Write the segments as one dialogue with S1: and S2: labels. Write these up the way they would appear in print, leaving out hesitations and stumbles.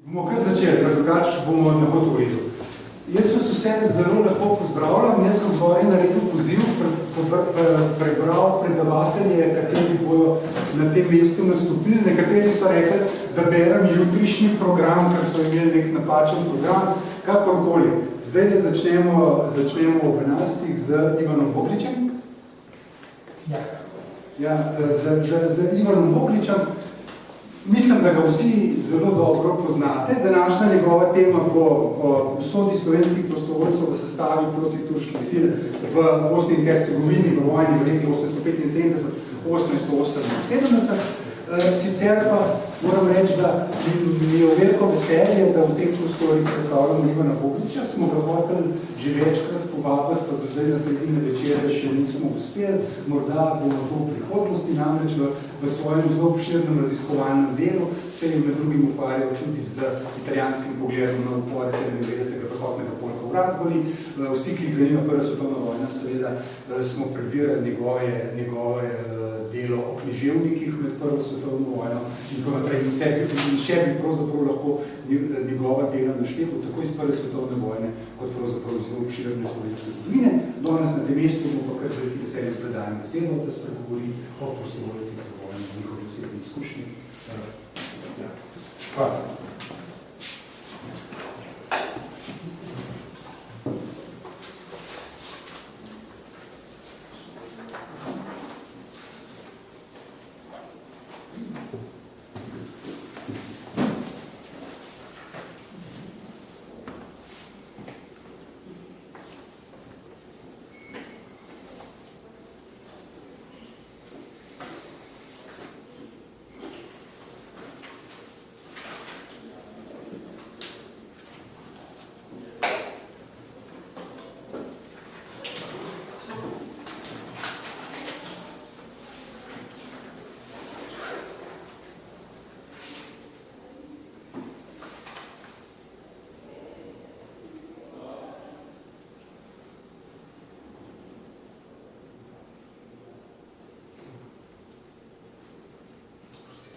S1: Bomo kar začeli, ker drugače bomo ne bo to videl. Jaz vas vse zelo lepo pozdravljam. Jaz sem zgoraj naredil poziv, prebral predavatelje, kateri bojo na tem mestu nastopili. Nekateri so rekli, da berem jutrišnji program, ker so imeli nek napačen program. Kakorkoli. Zdaj ne začnemo ob 11. z Ivanom Vokličem. Ja, z Ivanom Vokličem. Mislim, da ga vsi zelo dobro poznate. Današnja njegova tema bo o usodi slovenskih prostovoljcev v sestavi proti turških sil v Bosni in Hercegovini v vojni v letih 1875-1878. Sicer pa moram reči, da mi je veliko veselje, da v teh prostorih predstavljamo Ivana Vokliča. Smo ga hoteli že večkrat povabiti, pa do zdaj na sredine večera še nismo uspeli. Morda bomo to v prihodnosti, namreč v svojem zelo obširnem raziskovalnem delu se je med drugim ukvarjal tudi z italijanskim pogledom na upore 97. prehotnega polka v Radgori. Vsi, ki jih zanima Prva svetovna vojna, seveda smo prebirali njegove delo o književnikih med Prvo svetovno vojno in tako naprej. In še bi pravzaprav lahko njegova dela naštetil tako iz Prve svetovne vojne, kot pravzaprav iz zelo obširne slovenske zgodovine. Danes na tem mestu bomo pa kar z velikim veseljem predajem besedo, da spregovori o prostovoljcih v vojni, njihovi osebni izkušnji. Hvala.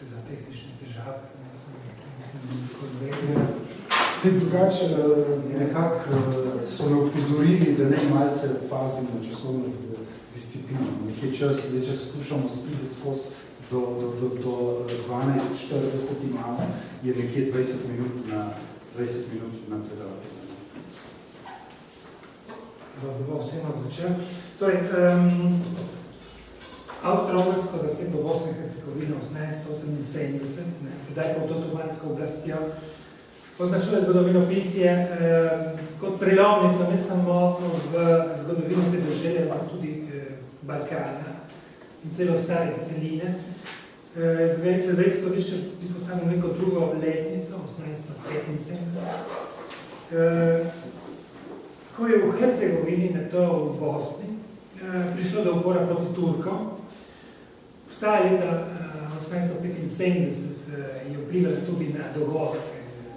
S2: Za tehnične težave.
S1: Sej drugače, nekako so me upozorili, da ne malce pazimo časovno disciplino. Nekaj čas, zdaj če skušamo sprideti skozi do 12:40 imamo, je nekje 20 minut na predavatelju.
S2: Dobro, vsem začel. Torej, Avstro-Ogrsko zasedbo Bosne in Hercegovine 1878, tedaj pod otomansko oblastjo, označuje zgodovinopisje kot prelomnico ne samo v zgodovino podeželja, ampak tudi Balkana in celo stare celine. Zdaj izhodišče bi postavil neko drugo letnico, 1875, ko je v Hercegovini, na to v Bosni, prišlo do upora proti Turkom. Vstaja leta 1875 je vplivala tudi na dogodke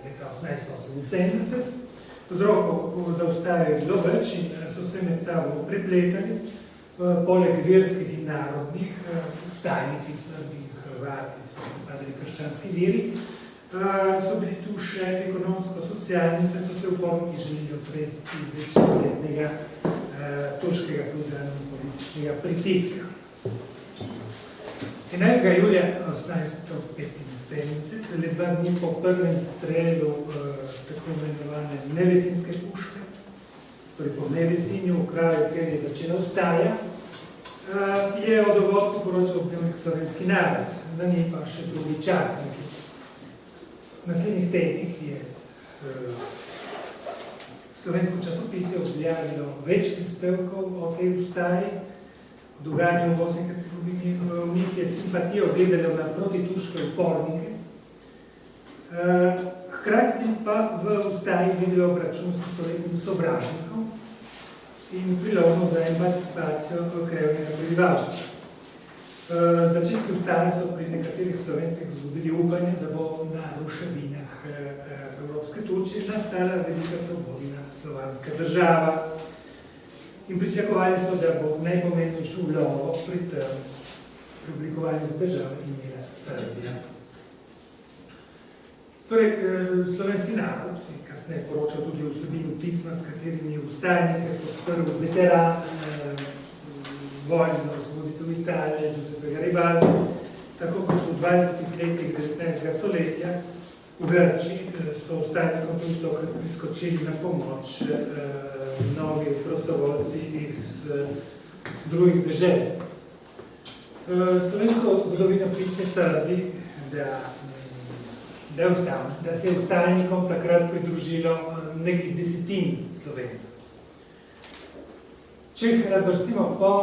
S2: leta 1878. Vzrokov za vstajajo je bilo več in so se med sabo prepletali. Poleg verskih in narodnih, vstajniki, Srbi, Hrvati, so pripadali krščanski veri, so bili tu še ekonomsko-socialni, saj so se uporniki želeli otresti večstoletnega turškega političnega pritiska. 11. julija 1875, le 2 dni po prvem strelu tako imenovane Nevesinske puške, torej po Nevesinju, v kraju, kjer je začela vstaja, je o dogodku poročal dnevnik Slovenski narod, za njim pa še drugi časniki. V naslednjih tednih je slovensko časopis je objavilo več prispevkov o tej vstaji, dogajanju v Bosni in Hercegovini. V njih je simpatijo gledalo na protiturške upornike, hkrati pa v vstaji gledalo obračun s stoletnim sovražnikom in priložnost za emancipacijo krevnega prebivalstva. Začetki vstaje so pri nekaterih Slovencih vzbudili upanje, da bo na ruševinah Evropske Turčije nastala velika svobodna slovanska država. In pričakovali so, da bo najpomembnejšo vlogo pri tem oblikovanju države imela Srbija. Torej, slovenski narod, kasneje poročal tudi o vsebini pisma, s katerimi je vstajnik podprl veteran vojne za osvoboditev Italije, Giuseppe Garibaldi, tako kot v 20. letih 19. stoletja v Grčiji so vstajnikom tudi tokrat priskočili na pomoč mnogi prostovoljci iz drugih dežel. Slovensko zgodovinopisje trdi, da se je vstajnikom takrat pridružilo nekaj desetin Slovencev. Če jih razvrstimo po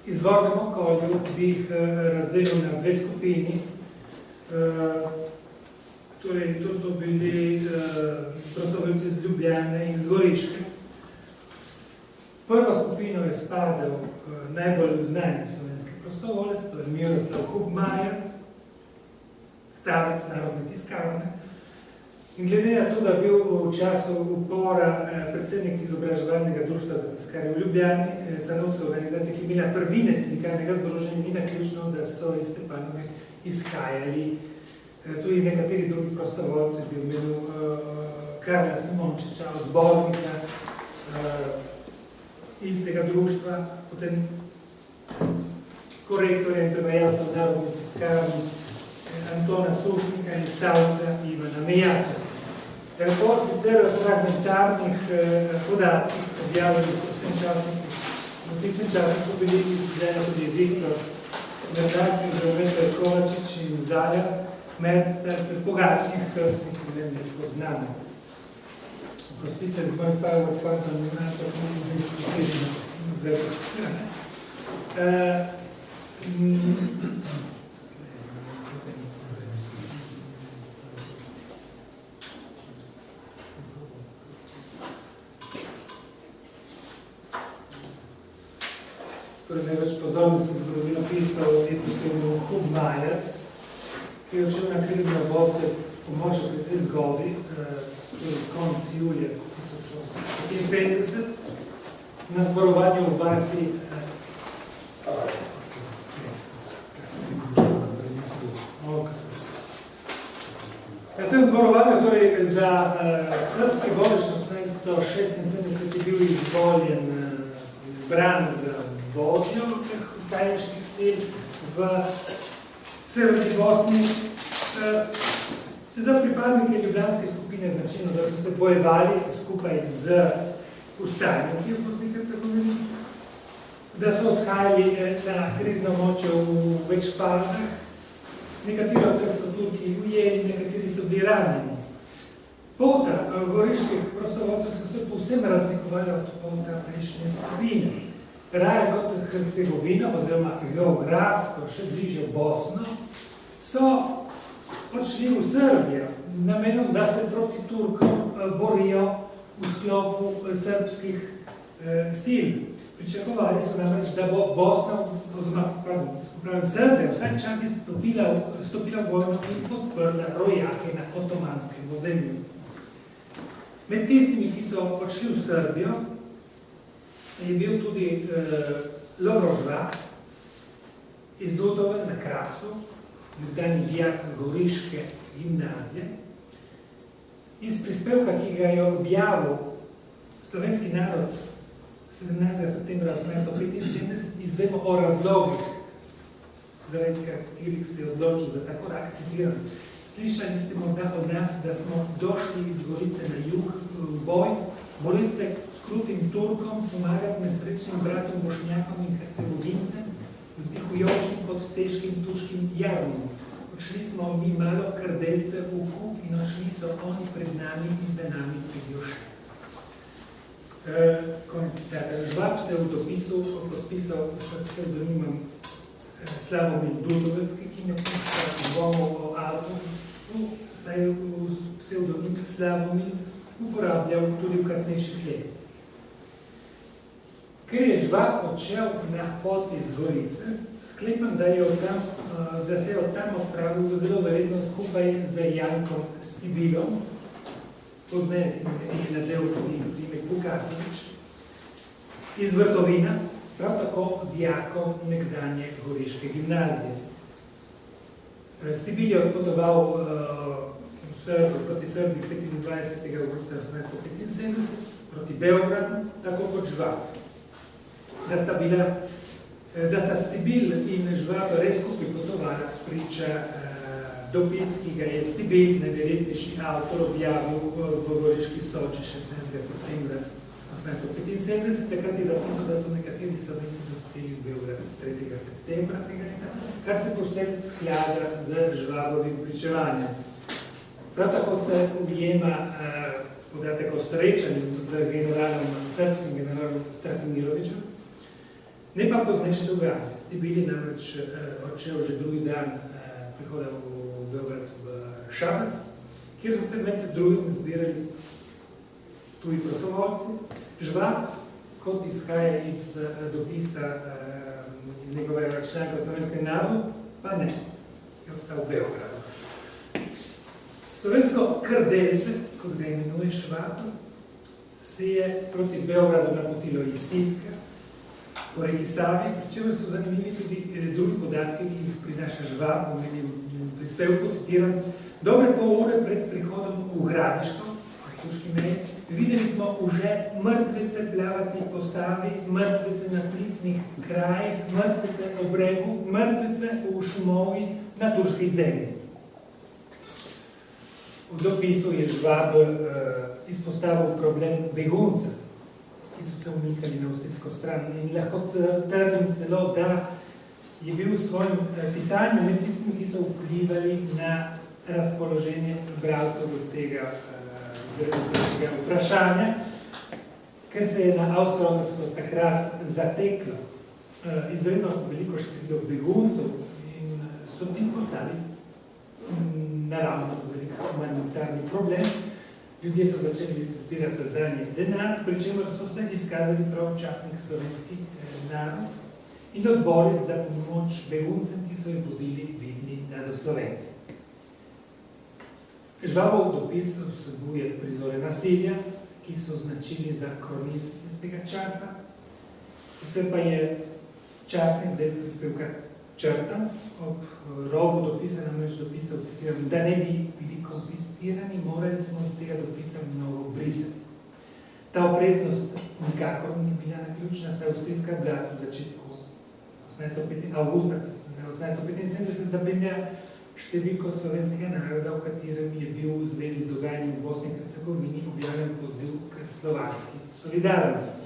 S2: izvornem okolju, bi jih razdelil na dve skupini. Torej, to so bili prostovoljci z Ljubljane in z Goriške. Prvo skupino je spadal najbolj znani slovenski prostovoljec, to je Miroslav Hubmajer, stavec Narodne tiskarne. In glede na to, da je bil v času upora predsednik izobraževalnega društva za tiskarje v Ljubljani, stanovske organizacije, ki je imela prvine sindikalnega združenja, ni naključno, da so iz Stepanove izhajali tudi nekateri drugi prostovoljci, bi imel Karla Simončiča, zbornika iz tega društva, potem korektorja in prevajalcev Narodne tiskarne Antona Sušnika in stavca Ivana Mejača. Po sicer fragmentarnih podatkih objavljenih v tistem času bili izgledali tudi Viktor Merdak, Zdravete Kovačič in Zalja, med pogačnih krstnih, ne vem, da jih poznamo. Prostite, z mojim PowerPointom ima tako nekaj posebno zelo. Torej, največ pozornosti zgodovinopisov je temu Hubmajer, ki je odšel na krizne vodce pomoče precej zgodi, konec julija 1875, na zborovanju v vasi Na tem zborovanju, torej za Srbske gorišče 1876 je bil izbran za vodjo teh vstajniških sil v Severni Bosni. Za pripadnike ljubljanske skupine značilno, da so se bojevali skupaj z vstajniki v Bosni in Hercegovini, da so odhajali na krizno močjo v več fazah. Nekateri od teh so tudi ujeli, nekateri so bili ranjeni. Pota goriških prostovoljcev so se povsem razlikovali od pota prejšnje skupine. Raje kot Hercegovina, oziroma geografsko, še bliže v Bosno, so odšli v Srbijo z namenom, da se proti Turkom borijo v sklopu srbskih sil. Pričakovali so namreč, da bo Bosna, oziroma Srbija, vsak čas je stopila v vojno in podprla rojake na otomanskem ozemlju. Med tistimi, ki so odšli v Srbijo, je bil tudi Lovro Žvak iz Dutove na Krasu, nekdanji dijak Goriške gimnazije. Iz prispevka, ki ga je objavil Slovenski narod 17. septembra 1875, izvemo o razlogih, zaradi katerih se je odločil za tako akciviran. Slišali ste morda od nas, da smo došli iz Gorice na jug v boj, borili se s krutim Turkom, pomagati nesrečnim bratom Bošnjakom in Hercegovincem, vzdihujočim pod težkim turškim jarmom. Odšli smo mi malo krdelce v kup in odšli so oni pred nami in za nami prijošli. Žvab se v dopisu podpisal s pseudonimom Slavomir Dudovecki, ki ne pisal dvomov o avtoru, saj je pseudonim Slavomir uporabljal tudi v kasnejših letih. Ker je Žvab odšel na poti z Gorice, sklepam, da se je od tam odpravil zelo verjetno skupaj z Jankom Stibilom, pozneje si je nadel tudi primek Vukasovič, iz Vrtovina, prav tako dijakom nekdanje Goriške gimnazije. Stibil je odpotoval proti Srbiji 25. augusta 1975 proti Beogradu, tako kot Žvab. Da sta Stibil in Žvab res skupaj potovala, priča dopis, ki ga je Stibil, najverjetnejši avtor, objavil v Goriški Soči 16. septembra 1975, takrat je zapisal, da so nekateri Slovenci zaspeli v Beogradu 3. septembra tega leta, kar se povsem sklada z Žvabovim pričevanjem. Prav tako se ujema podatek o srečanju z srpskim generalom Stratimirovičem, ne pa poznejše dogajanje. Stibil je namreč odšel že drugi dan prihoda v Beograd v Šabac, kjer so se med drugim zbirali tuji prostovoljci. Žvab, kot izhaja iz dopisa njegovega članka v slovenskem narodu, pa ne, je ostal v Beogradu. Slovensko krdelce, kot ga imenuje Žvab, se je proti Beogradu napotilo iz Siska, po reki Savi, pri čemer so zanimivi tudi drugi podatki, ki jih prinaša Žvab, v prispevku, citiram, dobre pol ure pred prihodom v Gradiško, v Tuški meji, videli smo že mrtvice plavati po Savi, mrtvice na plitnih krajih, mrtvice v bregu, mrtvice v šumovi na turški zemlji. V dopisu je Žvab izpostavil problem beguncev, ki so se umikali na avstrijsko stran in lahko trdim celo, da je bil v svojem pisanju med tistimi, ki so vplivali na razpoloženje bralcev tega vprašanja, ker se je na Avstro-Ogrsko takrat zateklo izredno veliko število beguncev in so ti postali naravno velik humanitarni problem. Ljudje so začeli zbirati za njih denar, pri čemer so se izkazali pravočasnih slovenskih narod in odbori za pomoč beguncem, ki so jih vodili vidni nadoslovenci. Žvabov dopis vsebuje prizore nasilja, ki so značili za kronist iz tega časa. Sicer pa je časnik del prispevka črtan, ob robu dopisa namreč dopisal, citiram, da ne bi bili konfiscirani, morali smo iz tega dopisa mnogo brisati. Ta opreznost nikakor ni bila naključna, saj avstrijska oblast v začetku avgusta 1875 zapelja številko slovenskega naroda, v katerem je bil v zvezi z dogajanjem v Bosni in Hercegovini objavljen poziv k slovanski solidarnosti.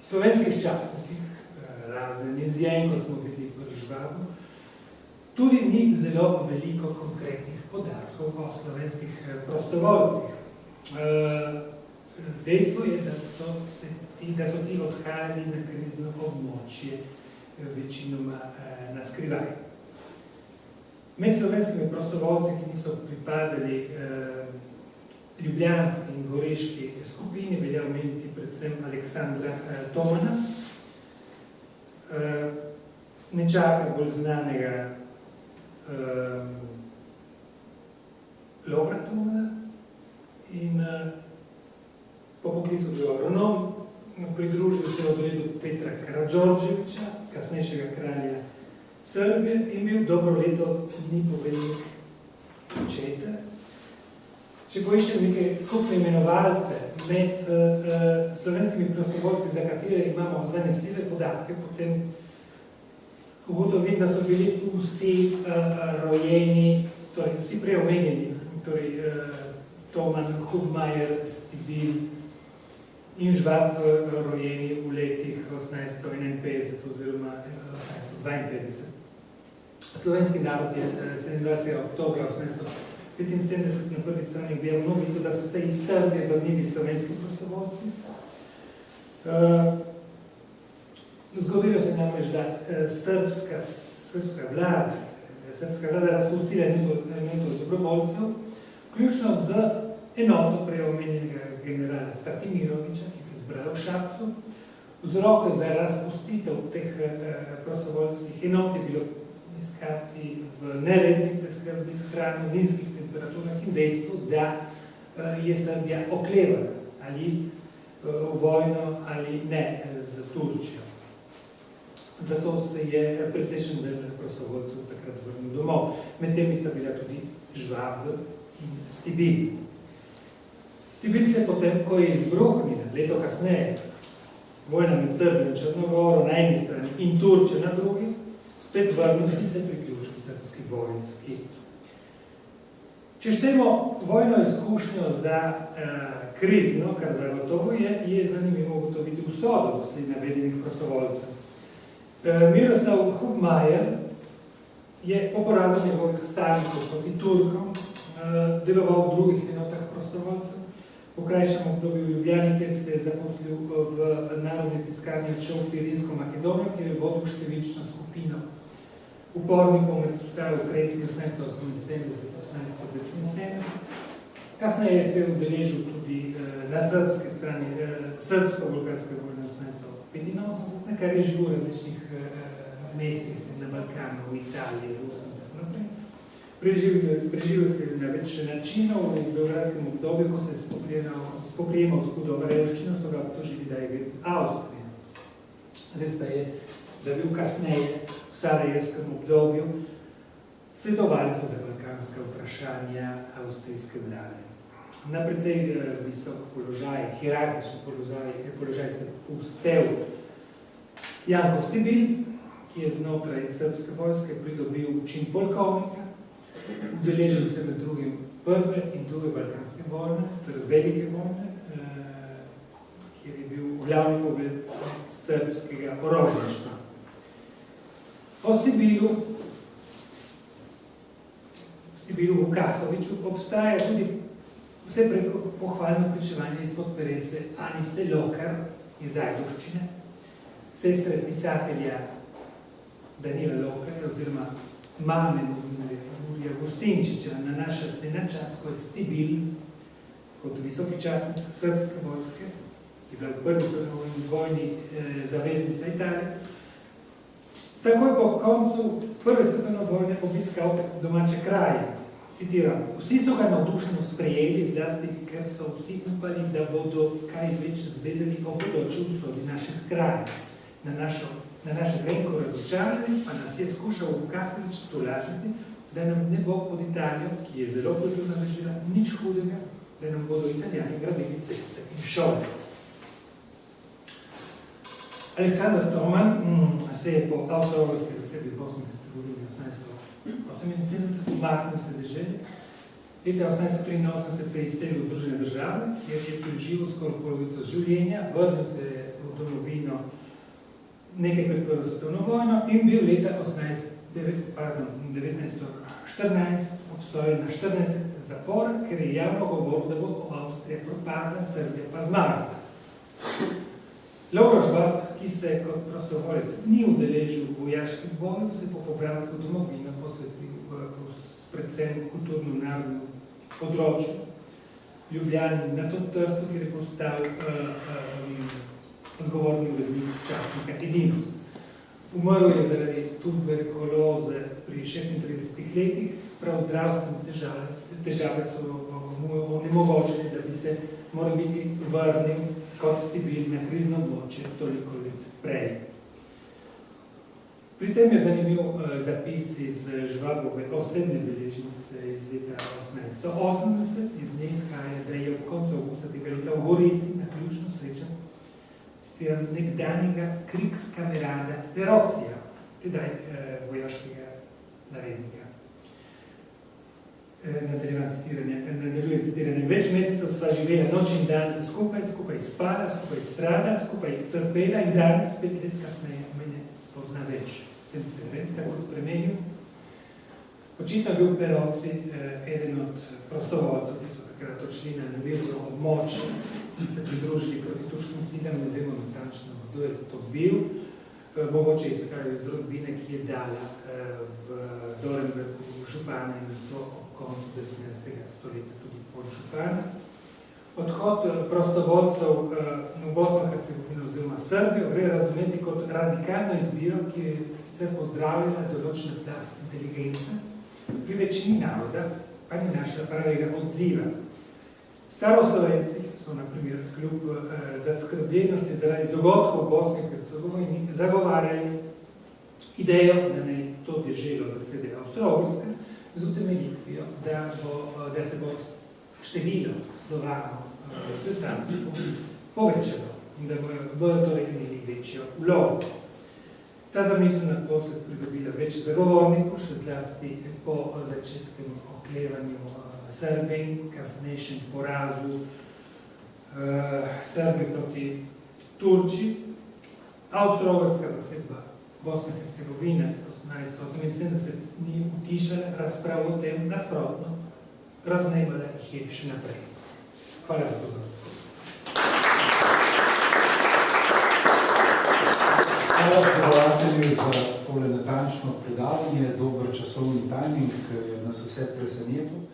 S2: V slovenskih časnikih, razen izjem, kot smo videli v Žvabu, tudi ni zelo veliko konkretnih podatkov o slovenskih prostovoljcih. Dejstvo je, da so ti odhajali na krizno območje večinoma na skrivaj. Med slovenskimi prostovoljci, ki niso pripadali ljubljanski in goriški skupini, velja omeniti predvsem Aleksandra Tomana, nečaka bolj znanega Lovra Tomana in po poklicu bil agronom, pridružil se v odredu Petra Karadžordževića, kasnejšega kralja Srbije, imel dobro leto dni poveljnik očeta. Če poiščem neke skupne imenovalce med slovenskimi prostovoljci, za katere imamo zanesljive podatke, potem ugotovim, da so bili vsi rojeni, torej vsi preomenjeni, torej Toman, Hubmajer, Stibil in Žvab rojeni v letih 1851 oziroma 1852. Slovenski narod je 27. oktobra 1875 na prvi strani objavil novico, da so se iz Srbije vrnili slovenski prostovoljci. Zgodilo se namreč, da srpska vlada razpustila enoto dobrovoljcev, vključno z enoto preomenjenega generala Stratimiroviča, ki se zbral v Šapcu. Vzrok za razpustitev teh prostovoljskih enot je bilo iskati v nerednih preskrbi s hrano, nizkih temperaturah in dejstvu, da je Srbija oklevala ali v vojno ali ne z Turčijo. Zato se je precejšen del prostovoljcev takrat vrnil domov. Med temi sta bila tudi Žvabl in Stibil. Stibil se potem, ko je izbruhnila leto kasneje, vojna med Srbijo in Črnogoro na eni strani in Turčijo na drugi, spet vrnil in se priključil srpski vojski. Če štejemo vojno izkušnjo za krizno, kar zagotovo je zanimivo ugotoviti usodo doslej navedenih prostovoljcev. Miroslav Hubmajer je po porazu njegovih stavnikov proti Turkom deloval v drugih enotah prostovoljcev. Po krajšem obdobju v Ljubljani, kjer se je zaposlil v narodni tiskarni odšel v Pirinsko Makedonijo, kjer je vodil številčno skupino upornikov med ustavo v Kresni 1878-1879. Kasneje se je udeležil tudi na srpske strani srpsko-bolgarske vojne 1885, kar je živel v različnih mestih na Balkanu, v Italiji, Rusiji in tako naprej. Preživel se je na več načinov v beogradskem obdobju, ko se je spoprijemal s hudo revščino, so ga obtožili, da je bil Avstrija. Res pa je, da bil kasneje v sarajevskem obdobju svetovalec za balkanska vprašanja avstrijske vlade. Na precej visok položaj, hierarhični položaj se ustel Janko Stibil, ki je znotraj srpske vojske pridobil čin polkovnika, udeležil se med drugim prve in druge balkanske vojne, torej velike vojne, kjer je bil glavni pogled srpskega orožništva. O Stibilu Vukasoviču obstaja tudi vse preko pohvalno pričevanje izpod perese Anice Lokar iz Ajdovščine, sestre pisatelja Danila Lokarja oziroma mame Jurija Gostinčiča. Nanaša se na čas, ko je Stibil kot visoki častnik srpske vojske, ki je bila v prvi svetovni vojni zaveznica Italije, takoj po koncu prve svetovne vojne obiskal domače kraje. Citiram, vsi so ga navdušeno sprejeli, zlasti, ker so vsi upali, da bodo kaj več zvedeli o bodoči usodi naših krajev. Na naše veliko razočaranje pa nas je skušal Vukasovič tolažiti, da nam ne bo pod Italijo, ki je zelo kulturno država, nič hudega, da nam bodo Italijani gradili ceste in šole. Aleksandar Toman se je po avstro-ogrski zasedbi Bosne in Hercegovine 1878 umaknil se deželje. Leta 1883 se je izselil v Združene države, kjer je preživel skoraj polovico življenja, vrnil se je v domovino nekaj pred prvo svetovno vojno in bil leta 1914 obsojen na 14 zapora, ker je javno govoril, da bo Avstrija propadla, Srbija pa zmagala. Lovro Žvab, ki se kot prostovoljec ni udeležil v vojaškem boju, se po povratku v domovino posvetil predvsem kulturno-narodnemu področju. Ljubljani na to Trstu, kjer je postal odgovorni urednik časnika Edinost. Umrl je zaradi tuberkuloze pri 36 letih, prav zdravstvene težave so mu onemogočili, da bi se moral biti vrnil kot Stibil na krizno območje toliko let prej. Pri tem je zanimiv zapis iz Žvabove osebne beležnice iz leta 1880. Iz nje izhaja, da je ob koncu avgusta tega leta v Gorici na ključno srečen nekdanjega krigskamerada Perocija, tedaj vojaškega narednika. Nadaljuje citiranje. Več mesecev sva živela noč in dan skupaj spala, skupaj strada, skupaj trpela in danes 5 let kasneje me ne spozna več. Sem se res tako spremenil. Očitno bil Peroci eden od prostovoljcev, ki so takrat odšli na nemirno območje, ki se pridružili proti turškim silам, ne vemo natančno, kdo je to bil. Mogoče izhajajo iz rodbine, ki je dala v Dorenbergu župana in to ob koncu 19. stoletja tudi podžupana. Odhod prostovoljcev v Bosno in Hercegovino oziroma Srbijo gre razumeti kot radikalno izbiro, ki je sicer pozdravljala določena plast inteligence, pri večini naroda pa ni našla pravega odziva. Staroslovenci so, na primer, kljub zaskrbljenosti zaradi dogodkov v Bosni in Hercegovini zagovarjali idejo, da naj to deželo zasede Avstro-Ogrska, z utemeljitvijo, da se bo število Slovanov v cesarstvu povečalo in da bodo torej imeli večjo vlogo. Ta zamisel na to se pridobila več zagovornikov, še zlasti po začetkem oklevanju Srbij, kasnejšem porazu Srbij proti Turčiji. Avstro-Ogrska zasedba Bosne in Hercegovine 1878 ni utišala razprav o tem, nasprotno, raznemala jih je še naprej. Hvala za pozornost.
S1: Hvala predavatelju za tole natančno predavanje, dober časovni timing, ker je nas vse presenetil.